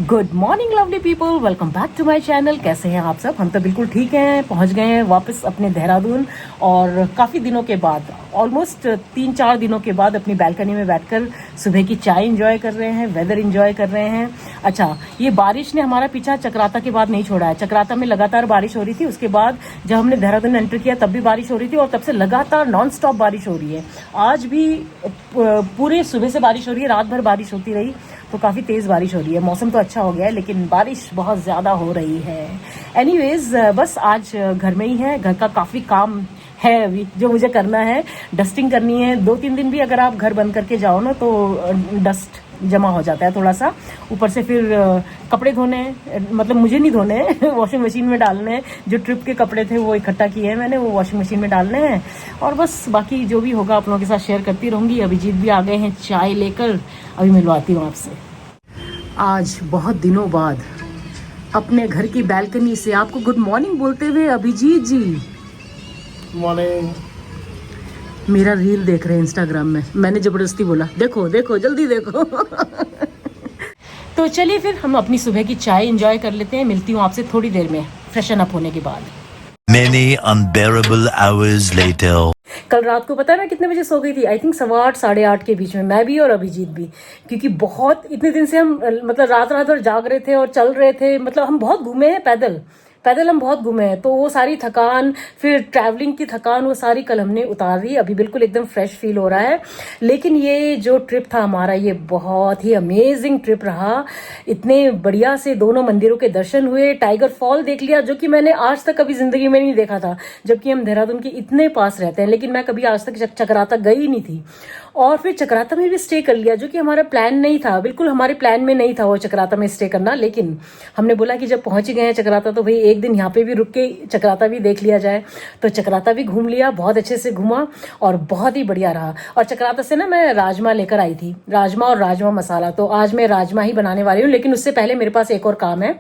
Good morning lovely people, welcome back to my channel. कैसे हैं आप सब? हम तो बिल्कुल ठीक हैं। पहुंच गए हैं वापस अपने देहरादून और काफ़ी दिनों के बाद, ऑलमोस्ट 3-4 दिनों के बाद अपनी बैल्कनी में बैठकर सुबह की चाय एंजॉय कर रहे हैं, वेदर एंजॉय कर रहे हैं। अच्छा, ये बारिश ने हमारा पीछा चक्राता के बाद नहीं छोड़ा है। चक्राता में लगातार बारिश हो रही थी, उसके बाद जब हमने देहरादून एंटर किया तब भी बारिश हो रही थी और तब से लगातार नॉन स्टॉप बारिश हो रही है। आज भी पूरे सुबह से बारिश हो रही है, रात भर बारिश होती रही, तो काफ़ी तेज़ बारिश हो रही है। मौसम तो अच्छा हो गया है लेकिन बारिश बहुत ज़्यादा हो रही है। एनीवेज, बस आज घर में ही है। घर का काफ़ी काम है अभी जो मुझे करना है। डस्टिंग करनी है। 2-3 दिन भी अगर आप घर बंद करके जाओ ना तो डस्ट जमा हो जाता है थोड़ा सा। ऊपर से फिर कपड़े धोने, मतलब मुझे नहीं धोने वॉशिंग मशीन में डालने हैं। जो ट्रिप के कपड़े थे वो इकट्ठा किए हैं मैंने, वो वॉशिंग मशीन में डालने हैं। और बस बाकी जो भी होगा आप लोगों के साथ शेयर करती रहूँगी। अभिजीत भी आ गए हैं चाय लेकर, अभी मिलवाती हूँ आपसे। आज बहुत दिनों बाद अपने घर की बैल्कनी से आपको गुड मॉर्निंग बोलते हुए अभिजीत जी मॉर्निंग। मेरा रील देख रहे हैं इंस्टाग्राम में। मैंने जबरदस्ती बोला देखो देखो जल्दी देखो तो चलिए फिर हम अपनी सुबह की चाय एंजॉय कर लेते हैं। मिलती हूँ आपसे थोड़ी देर में फ्रेशन अप होने के बाद। Many unbearable hours later. कल रात को पता है मैं कितने बजे सो गई थी? आई थिंक 8:15 साढ़े 8 के बीच में, मैं भी और अभिजीत भी। क्योंकि बहुत इतने दिन से हम मतलब रात रात भर जाग रहे थे और चल रहे थे। मतलब हम बहुत घूमे हैं, पैदल हम बहुत घूमे हैं। तो वो सारी थकान, फिर ट्रैवलिंग की थकान, वो सारी कल हमने उतार दी। अभी बिल्कुल एकदम फ्रेश फील हो रहा है। लेकिन ये जो ट्रिप था हमारा, ये बहुत ही अमेजिंग ट्रिप रहा। इतने बढ़िया से दोनों मंदिरों के दर्शन हुए, टाइगर फॉल देख लिया जो कि मैंने आज तक कभी जिंदगी में नहीं देखा था, जबकि हम देहरादून के इतने पास रहते हैं। लेकिन मैं कभी आज तक चक्राता गई नहीं थी। और फिर चक्राता में भी स्टे कर लिया, जो कि हमारा प्लान नहीं था, बिल्कुल हमारे प्लान में नहीं था वो चक्राता में स्टे करना। लेकिन हमने बोला कि जब पहुंच गए हैं चक्राता तो भाई एक दिन यहाँ पे भी रुक के चक्राता भी देख लिया जाए। तो चक्राता भी घूम लिया, बहुत अच्छे से घूमा और बहुत ही बढ़िया रहा। और चक्राता से ना मैं राजमा लेकर आई थी, राजमा और राजमा मसाला। तो आज मैं राजमा ही बनाने वाली हूँ। लेकिन उससे पहले मेरे पास एक और काम है।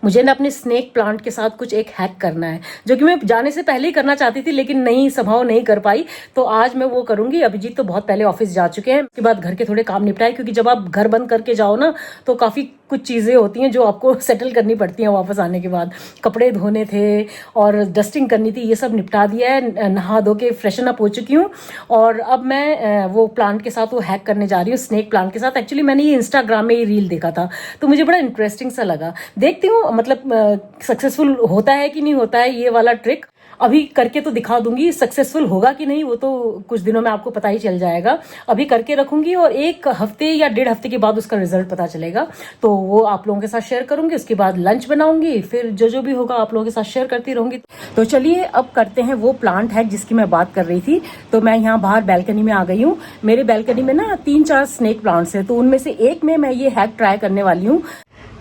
मुझे ना अपने स्नेक प्लांट के साथ कुछ एक हैक करना है, जो कि मैं जाने से पहले ही करना चाहती थी लेकिन नहीं, संभव नहीं कर पाई। तो आज मैं वो करूंगी। अभिजीत तो बहुत पहले ऑफिस जा चुके हैं। उसके बाद घर के थोड़े काम निपटाए, क्योंकि जब आप घर बंद करके जाओ ना तो काफी कुछ चीजें होती हैं जो आपको सेटल करनी पड़ती हैं वापस आने के बाद। कपड़े धोने थे और डस्टिंग करनी थी, ये सब निपटा दिया है। नहा धो के फ्रेशन अप हो चुकी हूँ और अब मैं वो प्लांट के साथ वो हैक करने जा रही हूँ, स्नेक प्लांट के साथ। एक्चुअली मैंने ये इंस्टाग्राम में ये रील देखा था तो मुझे बड़ा इंटरेस्टिंग सा लगा। देखती हूँ मतलब सक्सेसफुल होता है कि नहीं होता है ये वाला ट्रिक। अभी करके तो दिखा दूंगी, सक्सेसफुल होगा कि नहीं वो तो कुछ दिनों में आपको पता ही चल जाएगा। अभी करके रखूंगी और 1 हफ्ते या 1.5 हफ्ते के बाद उसका रिजल्ट पता चलेगा, तो वो आप लोगों के साथ शेयर करूंगी। उसके बाद लंच बनाऊंगी, फिर जो भी होगा आप लोगों के साथ शेयर करती रहूंगी। तो चलिए अब करते हैं वो प्लांट हैक जिसकी मैं बात कर रही थी। तो मैं यहाँ बाहर बैल्कनी में आ गई हूँ। मेरे बैल्कनी में ना 3-4 स्नेक प्लांट्स है, तो उनमें से एक में मैं ये हैक ट्राई करने वाली हूँ।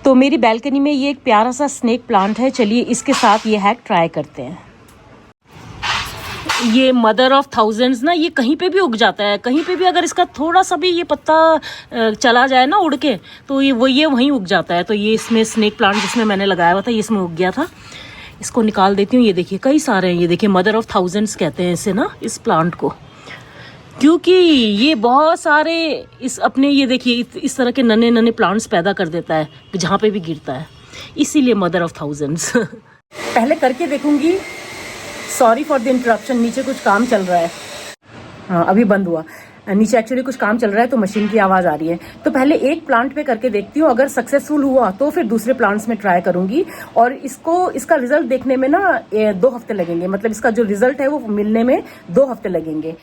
तो मेरी बैल्कनी में ये एक प्यारा सा स्नेक प्लांट है। चलिए इसके साथ ये हैक ट्राई करते हैं। ये मदर ऑफ थाउजेंड्स ना, ये कहीं पे भी उग जाता है। कहीं पे भी अगर इसका थोड़ा सा भी ये पत्ता चला जाए ना उड़ के, तो ये वहीं उग जाता है। तो ये इसमें स्नेक प्लांट जिसमें मैंने लगाया हुआ था, ये इसमें उग गया था। इसको निकाल देती हूँ। ये देखिए कई सारे हैं। ये देखिए मदर ऑफ थाउजेंड्स कहते हैं इसे ना, इस प्लांट को, क्योंकि ये बहुत सारे इस अपने ये देखिए इस तरह के नन्हे नन्हे प्लांट्स पैदा कर देता है जहाँ पे भी गिरता है, इसीलिए मदर ऑफ थाउजेंड्स पहले करके देखूंगी। सॉरी फॉर द इंटरप्शन, नीचे कुछ काम चल रहा है। हाँ अभी बंद हुआ। नीचे एक्चुअली कुछ काम चल रहा है तो मशीन की आवाज़ आ रही है। तो पहले एक प्लांट पे करके देखती हूँ, अगर सक्सेसफुल हुआ तो फिर दूसरे प्लांट्स में ट्राई करूंगी। और इसका रिजल्ट देखने में ना 2 हफ्ते लगेंगे। मतलब इसका जो रिजल्ट है वो मिलने में 2 हफ्ते लगेंगे।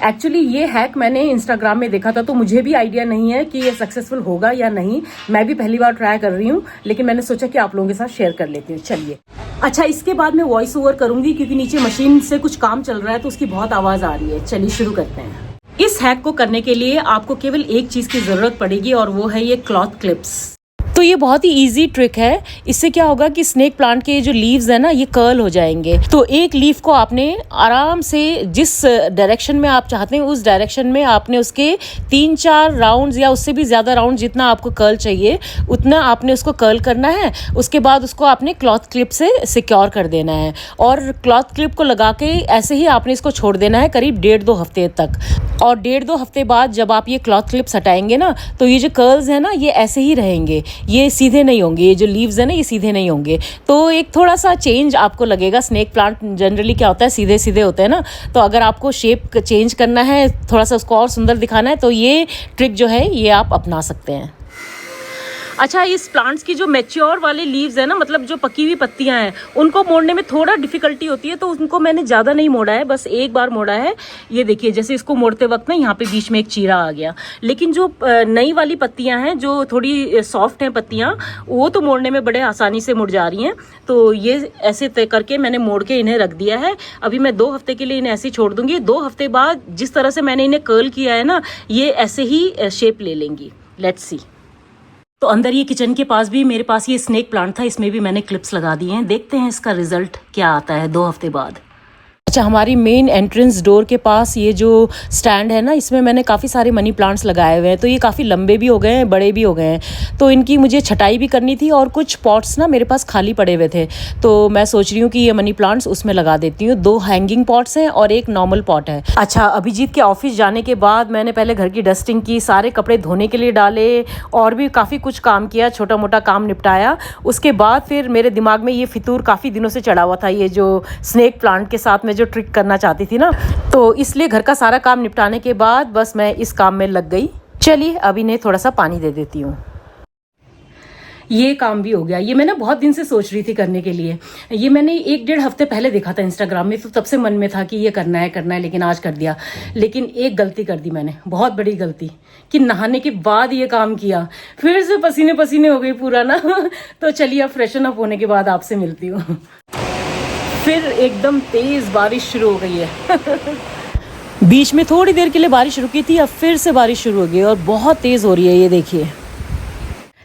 एक्चुअली ये हैक मैंने इंस्टाग्राम में देखा था, तो मुझे भी आइडिया नहीं है कि ये सक्सेसफुल होगा या नहीं। मैं भी पहली बार ट्राई कर रही हूँ, लेकिन मैंने सोचा कि आप लोगों के साथ शेयर कर लेती हूँ। चलिए, अच्छा इसके बाद मैं वॉइस ओवर करूंगी क्योंकि नीचे मशीन से कुछ काम चल रहा है तो उसकी बहुत आवाज आ रही है। चलिए शुरू करते हैं। इस हैक को करने के लिए आपको केवल एक चीज की जरूरत पड़ेगी और वो है ये क्लॉथ क्लिप्स। तो ये बहुत ही इजी ट्रिक है। इससे क्या होगा कि स्नेक प्लांट के जो लीव्स है ना, ये कर्ल हो जाएंगे। तो एक लीफ को आपने आराम से जिस डायरेक्शन में आप चाहते हैं उस डायरेक्शन में आपने उसके 3-4 राउंड्स या उससे भी ज़्यादा राउंड, जितना आपको कर्ल चाहिए उतना आपने उसको कर्ल करना है। उसके बाद उसको आपने क्लॉथ क्लिप से सिक्योर कर देना है और क्लॉथ क्लिप को लगा के ऐसे ही आपने इसको छोड़ देना है करीब 1.5-2 हफ्ते तक। और 1.5-2 हफ्ते बाद जब आप ये क्लॉथ क्लिप्स हटाएंगे ना, तो ये जो कर्ल्स है ना ये ऐसे ही रहेंगे। ये सीधे नहीं होंगे, ये जो लीव्स है ना ये सीधे नहीं होंगे, तो एक थोड़ा सा चेंज आपको लगेगा। स्नेक प्लांट जनरली क्या होता है, सीधे सीधे होते हैं ना, तो अगर आपको शेप चेंज करना है, थोड़ा सा उसको और सुंदर दिखाना है, तो ये ट्रिक जो है ये आप अपना सकते हैं। अच्छा, इस प्लांट्स की जो मैच्योर वाले लीव्स है ना, मतलब जो पकी हुई पत्तियां हैं, उनको मोड़ने में थोड़ा डिफिकल्टी होती है, तो उनको मैंने ज़्यादा नहीं मोड़ा है, बस एक बार मोड़ा है। ये देखिए, जैसे इसको मोड़ते वक्त ना यहाँ पे बीच में एक चीरा आ गया, लेकिन जो नई वाली पत्तियां हैं, जो थोड़ी सॉफ्ट हैं पत्तियां, वो तो मोड़ने में बड़े आसानी से मुड़ जा रही हैं। तो ये ऐसे तय करके मैंने मोड़ के इन्हें रख दिया है। अभी मैं 2 हफ्ते के लिए इन्हें ऐसे ही छोड़ दूंगी। 2 हफ्ते बाद जिस तरह से मैंने इन्हें कर्ल किया है ना, ये ऐसे ही शेप ले लेंगी। Let's see. तो अंदर ये किचन के पास भी मेरे पास ये स्नेक प्लांट था, इसमें भी मैंने क्लिप्स लगा दिए हैं। देखते हैं इसका रिजल्ट क्या आता है 2 हफ्ते बाद। अच्छा, हमारी मेन एंट्रेंस डोर के पास ये जो स्टैंड है ना, इसमें मैंने काफ़ी सारे मनी प्लांट्स लगाए हुए हैं। तो ये काफ़ी लंबे भी हो गए हैं, बड़े भी हो गए हैं, तो इनकी मुझे छटाई भी करनी थी, और कुछ पॉट्स ना मेरे पास खाली पड़े हुए थे, तो मैं सोच रही हूँ कि ये मनी प्लांट्स उसमें लगा देती हूँ। 2 हैंगिंग पॉट्स हैं और एक नॉर्मल पॉट है। अच्छा, अभिजीत के ऑफिस जाने के बाद मैंने पहले घर की डस्टिंग की, सारे कपड़े धोने के लिए डाले, और भी काफ़ी कुछ काम किया, छोटा मोटा काम निपटाया। उसके बाद फिर मेरे दिमाग में ये फितूर काफ़ी दिनों से चढ़ा हुआ था, ये जो स्नेक प्लांट के साथ में जो ट्रिक करना चाहती थी ना, तो इसलिए घर का सारा काम निपटाने के बाद बस मैं इस काम में लग गई। चलिए अब इन्हें थोड़ा सा पानी दे देती हूँ। ये काम भी हो गया। ये मैं ना बहुत दिन से सोच रही थी करने के लिए। ये मैंने 1-1.5 हफ्ते पहले देखा था इंस्टाग्राम में, तो तब से मन में था कि ये करना है, लेकिन आज कर दिया। लेकिन एक गलती कर दी मैंने, बहुत बड़ी गलती, कि नहाने के बाद ये काम किया, फिर से पसीने पसीने हो गई पूरा ना। तो चलिए अब फ्रेशन अप होने के बाद आपसे मिलती हूँ। फिर एकदम तेज बारिश शुरू हो गई है। बीच में थोड़ी देर के लिए बारिश रुकी थी, अब फिर से बारिश शुरू हो गई और बहुत तेज हो रही है, ये देखिए।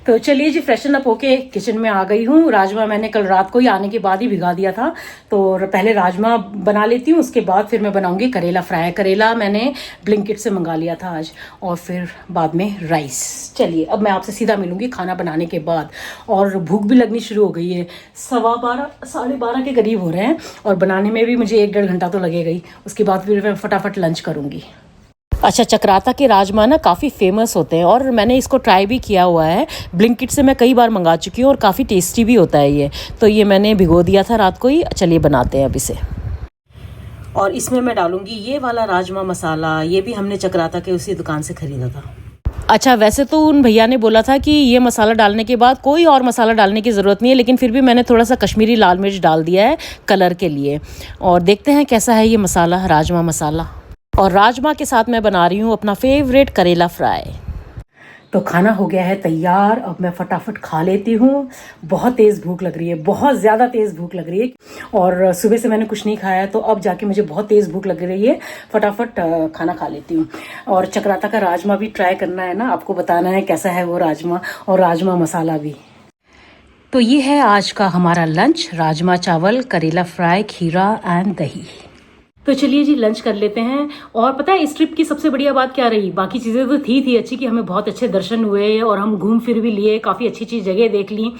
तो चलिए जी, फ्रेशन अप होके किचन में आ गई हूँ। राजमा मैंने कल रात को ही आने के बाद ही भिगा दिया था, तो पहले राजमा बना लेती हूँ, उसके बाद फिर मैं बनाऊंगी करेला फ्राई। करेला मैंने ब्लिंकिट से मंगा लिया था आज, और फिर बाद में राइस। चलिए अब मैं आपसे सीधा मिलूंगी खाना बनाने के बाद, और भूख भी लगनी शुरू हो गई है। 12:15 12:30 के करीब हो रहे हैं, और बनाने में भी मुझे 1-1.5 घंटा तो लगेगा ही। उसके बाद फिर मैं फटाफट लंच करूँगी। अच्छा, चक्राता के राजमा ना काफ़ी फेमस होते हैं, और मैंने इसको ट्राई भी किया हुआ है। ब्लिंकिट से मैं कई बार मंगा चुकी हूँ, और काफ़ी टेस्टी भी होता है ये। तो ये मैंने भिगो दिया था रात को ही। चलिए बनाते हैं अब इसे। और इसमें मैं डालूंगी ये वाला राजमा मसाला, ये भी हमने चक्राता के उसी दुकान से खरीदा था। अच्छा, वैसे तो उन भैया ने बोला था कि ये मसाला डालने के बाद कोई और मसाला डालने की ज़रूरत नहीं है, लेकिन फिर भी मैंने थोड़ा सा कश्मीरी लाल मिर्च डाल दिया है कलर के लिए। और देखते हैं कैसा है ये मसाला, राजमा मसाला। और राजमा के साथ मैं बना रही हूँ अपना फेवरेट करेला फ्राई। तो खाना हो गया है तैयार, अब मैं फटाफट खा लेती हूँ। बहुत तेज़ भूख लग रही है, बहुत ज़्यादा तेज़ भूख लग रही है, और सुबह से मैंने कुछ नहीं खाया, तो अब जाके मुझे बहुत तेज़ भूख लग रही है। फटाफट खाना खा लेती हूँ। और चक्राता का राजमा भी ट्राई करना है ना, आपको बताना है कैसा है वो राजमा, और राजमा मसाला भी। तो ये है आज का हमारा लंच, राजमा चावल, करेला फ्राई, खीरा एंड दही। तो चलिए जी लंच कर लेते हैं। और पता है इस ट्रिप की सबसे बढ़िया बात क्या रही, बाकी चीज़ें तो थी अच्छी, कि हमें बहुत अच्छे दर्शन हुए, और हम घूम फिर भी लिए, काफ़ी अच्छी अच्छी जगह देख ली।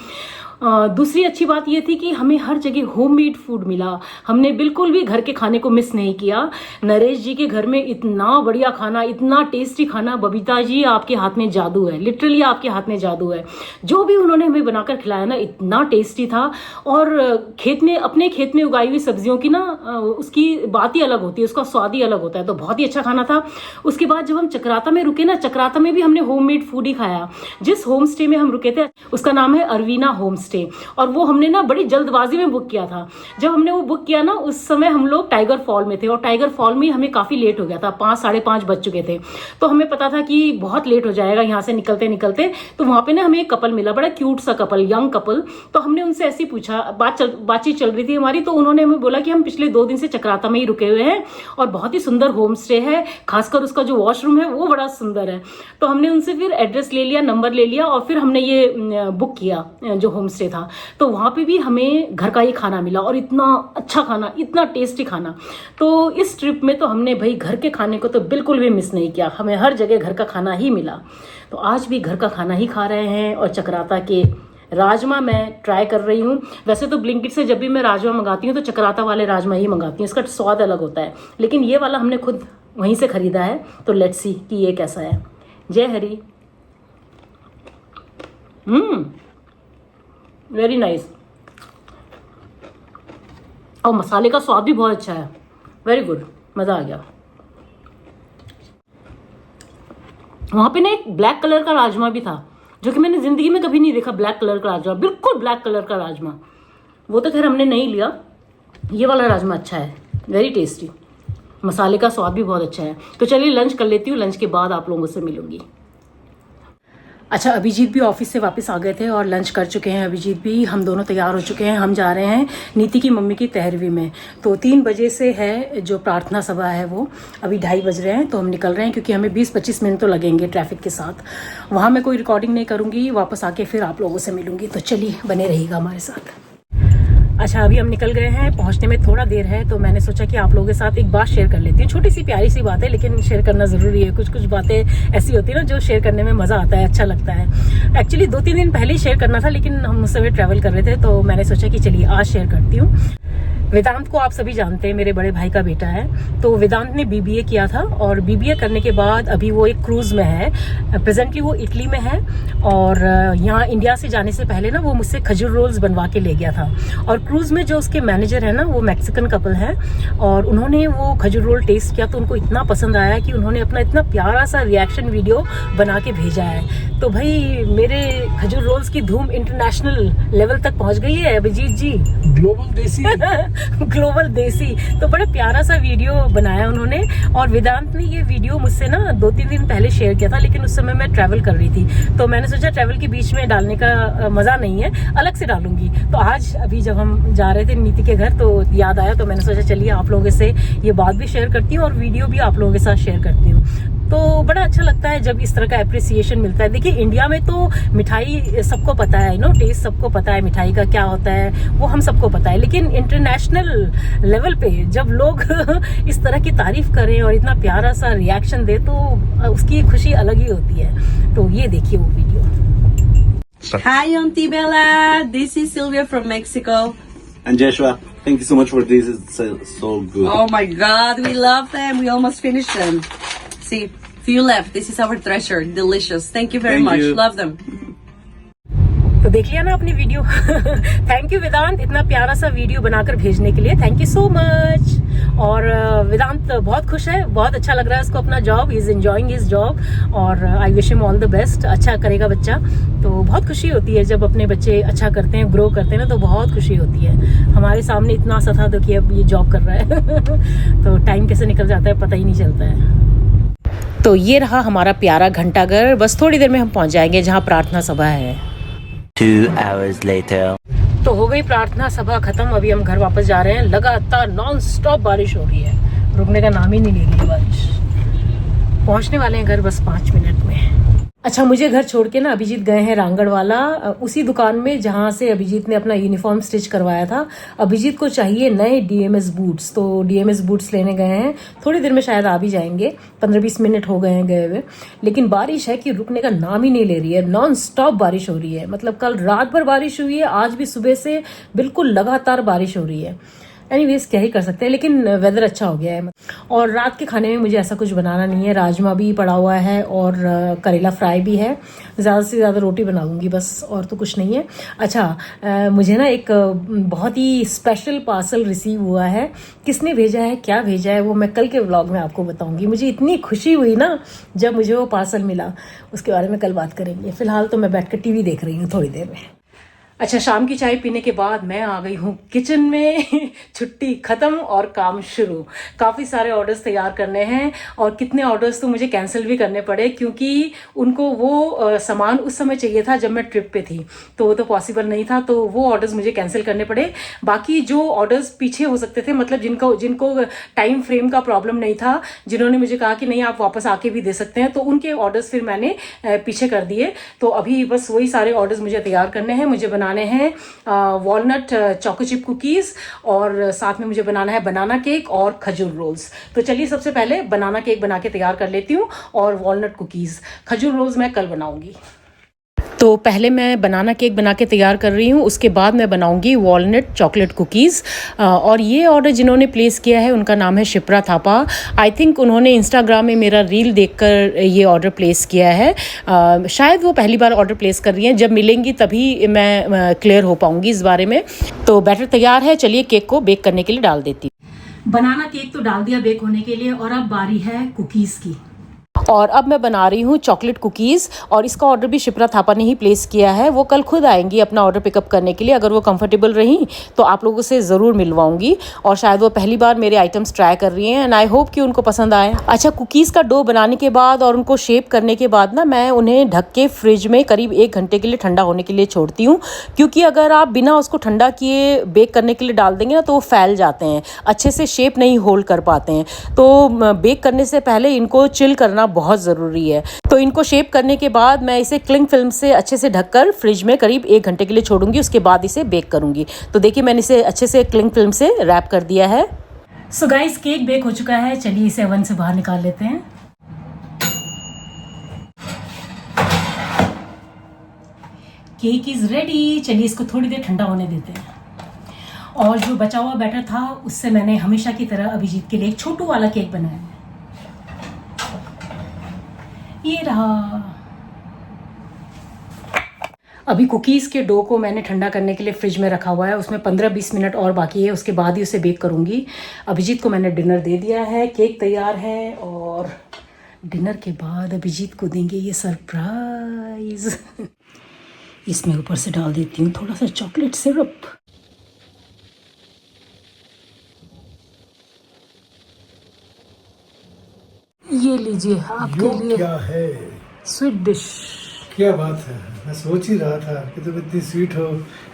दूसरी अच्छी बात ये थी कि हमें हर जगह होममेड फूड मिला। हमने बिल्कुल भी घर के खाने को मिस नहीं किया। नरेश जी के घर में इतना बढ़िया खाना, इतना टेस्टी खाना। बबीता जी आपके हाथ में जादू है, लिटरली आपके हाथ में जादू है। जो भी उन्होंने हमें बनाकर खिलाया ना, इतना टेस्टी था। और अपने खेत में उगाई हुई सब्जियों की ना उसकी बात ही अलग होती है, उसका स्वाद ही अलग होता है। तो बहुत ही अच्छा खाना था। उसके बाद जब हम चक्राता में रुके ना, चक्राता में भी हमने होममेड फूड ही खाया। जिस होम स्टे में हम रुके थे उसका नाम है अरवीना होम स्टे, और वो हमने ना बड़ी जल्दबाजी में बुक किया था। जब हमने वो बुक किया ना, उस समय हम लोग टाइगर फॉल में थे, और टाइगर फॉल में हमें काफी लेट हो गया था, 5 साढ़े 5 बज चुके थे। तो हमें पता था कि बहुत लेट हो जाएगा यहाँ से निकलते निकलते। तो वहां पे ना हमें एक कपल मिला, बड़ा क्यूट सा कपल, यंग कपल। तो हमने उनसे ऐसे पूछा, बातचीत चल रही थी हमारी, तो उन्होंने हमें बोला कि हम पिछले 2 दिन से चक्राता में ही रुके हुए हैं, और बहुत ही सुंदर होम स्टे है, खासकर उसका जो वॉशरूम है वो बड़ा सुंदर है। तो हमने उनसे फिर एड्रेस ले लिया, नंबर ले लिया, और फिर हमने ये बुक किया जो होम स्टे था। तो वहाँ पे भी हमें घर का ही खाना मिला, और इतना अच्छा खाना, इतना टेस्टी खाना। तो इस ट्रिप में तो हमने भाई घर के खाने को तो बिल्कुल भी मिस नहीं किया, हमें हर जगह घर का खाना ही मिला। तो आज भी घर का खाना ही खा रहे हैं। और चक्राता के राजमा मैं ट्राई कर रही हूँ। वैसे तो ब्लिंकिट से जब भी मैं राजमा मंगाती हूँ तो चक्राता वाले राजमा ही मंगाती हूँ, इसका स्वाद अलग होता है, लेकिन ये वाला हमने खुद वहीं से खरीदा है। तो लेट्स सी कि ये कैसा है। जय हरी। Very nice. और मसाले का स्वाद भी बहुत अच्छा है, वेरी गुड, मज़ा आ गया। वहाँ पे ना एक ब्लैक कलर का राजमा भी था, जो कि मैंने ज़िंदगी में कभी नहीं देखा। ब्लैक कलर का राजमा, बिल्कुल ब्लैक कलर का राजमा। वो तो खैर हमने नहीं लिया, ये वाला राजमा अच्छा है, वेरी टेस्टी। मसाले का स्वाद भी बहुत अच्छा है। तो चलिए लंच कर लेती हूँ, लंच के बाद आप लोगों से मिलूंगी। अच्छा, अभिजीत भी ऑफिस से वापस आ गए थे और लंच कर चुके हैं। अभिजीत भी, हम दोनों तैयार हो चुके हैं। हम जा रहे हैं नीति की मम्मी की 13वीं में। तो 3 बजे से है जो प्रार्थना सभा है, वो अभी 2:30 बज रहे हैं, तो हम निकल रहे हैं क्योंकि हमें 20-25 मिनट तो लगेंगे ट्रैफिक के साथ। वहाँ मैं कोई रिकॉर्डिंग नहीं करूँगी, वापस आके फिर आप लोगों से मिलूंगी। तो चलिए बने रहिएगा हमारे साथ। अच्छा, अभी हम निकल गए हैं, पहुंचने में थोड़ा देर है, तो मैंने सोचा कि आप लोगों के साथ एक बात शेयर कर लेती हूँ। छोटी सी प्यारी सी बात है, लेकिन शेयर करना ज़रूरी है। कुछ बातें ऐसी होती है ना जो शेयर करने में मज़ा आता है, अच्छा लगता है। एक्चुअली 2-3 दिन पहले ही शेयर करना था, लेकिन हम उस समय ट्रैवल कर रहे थे, तो मैंने सोचा कि चलिए आज शेयर करती हूँ। वेदांत को आप सभी जानते हैं, मेरे बड़े भाई का बेटा है। तो वेदांत ने BBA किया था, और BBA करने के बाद अभी वो एक क्रूज़ में है। प्रेजेंटली वो इटली में है, और यहाँ इंडिया से जाने से पहले ना वो मुझसे खजूर रोल्स बनवा के ले गया था। और क्रूज़ में जो उसके मैनेजर है ना, वो मैक्सिकन कपल है, और उन्होंने वो खजूर रोल टेस्ट किया तो उनको इतना पसंद आया कि उन्होंने अपना इतना प्यारा सा रिएक्शन वीडियो बना के भेजा है। तो भाई मेरे खजूर रोल्स की धूम इंटरनेशनल लेवल तक पहुँच गई है अभिजीत जी। ग्लोबल देसी ग्लोबल देसी। तो बड़ा प्यारा सा वीडियो बनाया उन्होंने, और वेदांत ने ये वीडियो मुझसे ना 2-3 दिन पहले शेयर किया था, लेकिन उस समय मैं ट्रैवल कर रही थी, तो मैंने सोचा ट्रैवल के बीच में डालने का मज़ा नहीं है, अलग से डालूंगी। तो आज अभी जब हम जा रहे थे नीति के घर, तो याद आया, तो मैंने सोचा चलिए आप लोगों से ये बात भी शेयर करती हूँ और वीडियो भी आप लोगों के साथ शेयर करती हूँ। तो बड़ा अच्छा लगता है जब इस तरह का अप्रिसिएशन मिलता है। देखिए, इंडिया में तो मिठाई सबको पता है, टेस्ट सबको पता है मिठाई का क्या होता है, वो हम सबको पता है, लेकिन इंटरनेशनल लेवल पे जब लोग इस तरह की तारीफ करें और इतना प्यारा सा रिएक्शन दे, तो उसकी खुशी अलग ही होती है। तो ये देखिए वो video. Hi, Auntie Bella. This is Sylvia from Mexico. And Joshua, thank you so much for this. It's so good. Oh my God, we love them. We almost finished them. See, few left. This is our treasure. Delicious. Thank you very Thank much. you. Love them. तो देख लिया ना अपनी video. Thank you वेदांत, इतना प्यारा सा video बनाकर भेजने के लिए, थैंक यू सो मच। और वेदांत बहुत खुश है, बहुत अच्छा लग रहा है उसको अपना job, he is enjoying his job, और I wish him all the best. अच्छा करेगा बच्चा, तो बहुत खुशी होती है जब अपने बच्चे अच्छा करते हैं, ग्रो करते हैं ना, तो बहुत खुशी होती है। हमारे सामने इतना सा था, तो कि अब ये जॉब कर रहा है। तो टाइम कैसे निकल जाता है पता ही नहीं चलता है। तो ये रहा हमारा प्यारा घंटाघर, बस थोड़ी देर में हम पहुंच जाएंगे जहाँ प्रार्थना सभा है। 2 hours later. तो हो गई प्रार्थना सभा खत्म, अभी हम घर वापस जा रहे हैं। लगातार नॉन स्टॉप बारिश हो रही है, रुकने का नाम ही नहीं ले रही बारिश। पहुंचने वाले हैं घर बस 5 मिनट में। अच्छा, मुझे घर छोड़ के ना अभिजीत गए हैं रांगड़वाला, उसी दुकान में जहाँ से अभिजीत ने अपना यूनिफॉर्म स्टिच करवाया था। अभिजीत को चाहिए नए DMS बूट्स, तो DMS बूट्स लेने गए हैं। थोड़ी देर में शायद आ भी जाएंगे, 15-20 मिनट हो गए हैं गए हुए, लेकिन बारिश है कि रुकने का नाम ही नहीं ले रही है। नॉन स्टॉप बारिश हो रही है, मतलब कल रात भर बारिश हुई है, आज भी सुबह से बिल्कुल लगातार बारिश हो रही है। एनीवेज क्या ही कर सकते हैं, लेकिन वेदर अच्छा हो गया है। और रात के खाने में मुझे ऐसा कुछ बनाना नहीं है, राजमा भी पड़ा हुआ है और करेला फ्राई भी है। ज़्यादा से ज़्यादा रोटी बना लूँगी बस, और तो कुछ नहीं है। अच्छा, मुझे ना एक बहुत ही स्पेशल पार्सल रिसीव हुआ है। किसने भेजा है, क्या भेजा है, वो मैं कल के व्लॉग में आपको बताऊँगी। मुझे इतनी खुशी हुई ना जब मुझे वो पार्सल मिला, उसके बारे में कल बात करेंगे। फिलहाल तो मैं बैठ कर TV देख रही हूँ थोड़ी देर में। अच्छा, शाम की चाय पीने के बाद मैं आ गई हूँ किचन में। छुट्टी खत्म और काम शुरू। काफ़ी सारे ऑर्डर्स तैयार करने हैं, और कितने ऑर्डर्स तो मुझे कैंसिल भी करने पड़े, क्योंकि उनको वो सामान उस समय चाहिए था जब मैं ट्रिप पे थी, तो वो तो पॉसिबल नहीं था, तो वो ऑर्डर्स मुझे कैंसिल करने पड़े। बाकी जो ऑर्डर्स पीछे हो सकते थे, मतलब जिनको टाइम फ्रेम का प्रॉब्लम नहीं था, जिन्होंने मुझे कहा कि नहीं आप वापस आके भी दे सकते हैं, तो उनके ऑर्डर्स फिर मैंने पीछे कर दिए। तो अभी बस वही सारे ऑर्डर्स मुझे तैयार करने हैं। मुझे बनाने हैं वॉलनट चोको चिप कुकीज़, और साथ में मुझे बनाना है बनाना केक और खजूर रोल्स। तो चलिए सबसे पहले बनाना केक बना के तैयार कर लेती हूँ, और वॉलनट कुकीज़। खजूर रोल्स मैं कल बनाऊंगी। तो पहले मैं बनाना केक बना के तैयार कर रही हूँ, उसके बाद मैं बनाऊंगी वॉलनट चॉकलेट कुकीज़। और ये ऑर्डर जिन्होंने प्लेस किया है उनका नाम है शिप्रा थापा। आई थिंक उन्होंने इंस्टाग्राम में मेरा रील देखकर ये ऑर्डर प्लेस किया है। शायद वो पहली बार ऑर्डर प्लेस कर रही हैं, जब मिलेंगी तभी मैं क्लियर हो पाऊँगी इस बारे में। तो बैटर तैयार है, चलिए केक को बेक करने के लिए डाल देती हूँ। बनाना केक तो डाल दिया बेक होने के लिए, और अब बारी है कुकीज़ की। और अब मैं बना रही हूँ चॉकलेट कुकीज़, और इसका ऑर्डर भी शिप्रा थापा ने ही प्लेस किया है। वो कल खुद आएंगी अपना ऑर्डर पिकअप करने के लिए। अगर वो कंफर्टेबल रही तो आप लोगों से ज़रूर मिलवाऊंगी, और शायद वो पहली बार मेरे आइटम्स ट्राई कर रही हैं, एंड आई होप कि उनको पसंद आए। अच्छा, कुकीज़ का डो बनाने के बाद और उनको शेप करने के बाद ना, मैं उन्हें ढक के फ्रिज में करीब 1 घंटे के लिए ठंडा होने के लिए छोड़ती हूँ, क्योंकि अगर आप बिना उसको ठंडा किए बेक करने के लिए डाल देंगे ना तो वो फैल जाते हैं, अच्छे से शेप नहीं होल्ड कर पाते हैं। तो बेक करने से पहले इनको चिल करना बहुत ज़रूरी है। तो इनको शेप करने के बाद मैं इसे क्लिंग फिल्म से अच्छे से ढककर फ्रिज में करीब 1 घंटे के लिए छोड़ूंगी, उसके बाद इसे बेक करूंगी। तो देखिए, मैंने इसे अच्छे से क्लिंग फिल्म से रैप कर दिया है। सो गाइस, केक बेक हो चुका है, चलिए इसे ओवन से बाहर निकाल लेते हैं। केक इज रेडी, चलिए इसको थोड़ी देर ठंडा होने देते हैं। और जो बचा हुआ बैटर था उससे मैंने हमेशा की तरह अभिजीत के लिए एक छोटू वाला केक बनाया है। ये रहा। अभी कुकीज़ के डो को मैंने ठंडा करने के लिए फ्रिज में रखा हुआ है, उसमें 15-20 मिनट और बाकी है, उसके बाद ही उसे बेक करूंगी। अभिजीत को मैंने डिनर दे दिया है, केक तैयार है, और डिनर के बाद अभिजीत को देंगे ये सरप्राइज। इसमें ऊपर से डाल देती हूँ थोड़ा सा चॉकलेट सिरप। ये लीजिए आपके लिए क्या है? Sweet dish. क्या बात है, मैं सोच ही रहा था कि तुम इतनी स्वीट हो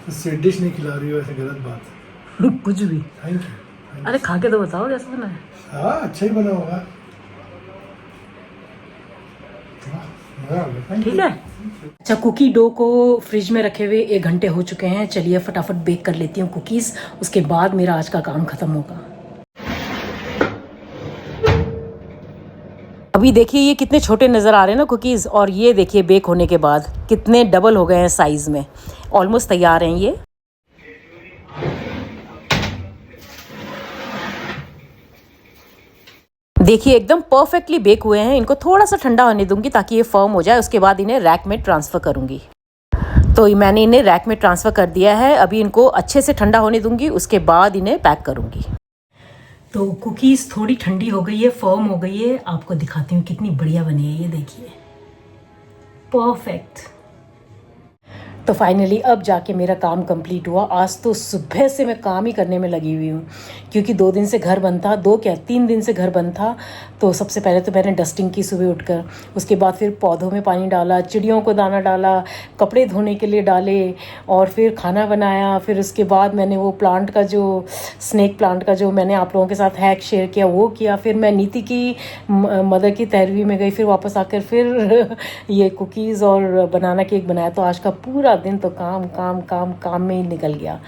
तो स्वीट डिश नहीं खिला रही हो, ऐसे गलत बात। कुछ भी। Thank you. अरे खा के तो बताओ कैसा बना है। हाँ, अच्छा ही बना होगा। मजा आ गया। ठीक है। अच्छा, कुकी डो को फ्रिज में रखे हुए 1 घंटे हो चुके हैं, चलिए फटाफट बेक कर लेती हूँ कुकीज़, उसके बाद मेरा आज का काम खत्म होगा। अभी देखिए ये कितने छोटे नज़र आ रहे हैं ना कुकीज़, और ये देखिए बेक होने के बाद कितने डबल हो गए हैं साइज़ में। ऑलमोस्ट तैयार हैं ये। देखिए एकदम परफेक्टली बेक हुए हैं। इनको थोड़ा सा ठंडा होने दूंगी ताकि ये फर्म हो जाए, उसके बाद इन्हें रैक में ट्रांसफ़र करूंगी। तो मैंने इन्हें रैक में ट्रांसफ़र कर दिया है। अभी इनको अच्छे से ठंडा होने दूंगी, उसके बाद इन्हें पैक करूंगी। तो कुकीज़ थोड़ी ठंडी हो गई है, फर्म हो गई है। आपको दिखाती हूँ कितनी बढ़िया बनी है, ये देखिए, परफेक्ट। तो फाइनली अब जाके मेरा काम कंप्लीट हुआ। आज तो सुबह से मैं काम ही करने में लगी हुई हूँ, क्योंकि 2 दिन से घर बंद था, 3 दिन से घर बंद था। तो सबसे पहले तो मैंने डस्टिंग की सुबह उठकर, उसके बाद फिर पौधों में पानी डाला, चिड़ियों को दाना डाला, कपड़े धोने के लिए डाले, और फिर खाना बनाया। फिर उसके बाद मैंने वो प्लांट का जो स्नेक प्लांट का जो मैंने आप लोगों के साथ हैक शेयर किया वो किया। फिर मैं नीति की मदर की तैरवी में गई, फिर वापस आकर फिर ये कुकीज़ और बनाना केक बनाया। तो आज का पूरा दिन तो काम काम काम काम में ही निकल गया।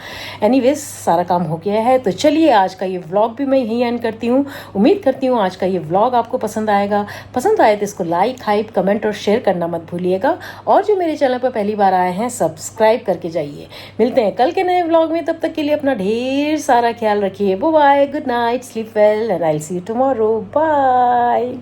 एनीवेज, सारा काम हो गया है। तो चलिए आज का ये व्लॉग भी मैं यहीं एंड करती हूँ। उम्मीद करती हूँ आज का ये व्लॉग आपको पसंद आएगा। पसंद आए तो इसको लाइक, हाइप, कमेंट और शेयर करना मत भूलिएगा। और जो मेरे चैनल पर पहली बार आए हैं, सब्सक्राइब करके जाइए। मिलते हैं कल के नए व्लॉग में, तब तक के लिए अपना ढेर सारा ख्याल रखिए। Bye bye, good night, sleep well, and I will see you tomorrow. Bye.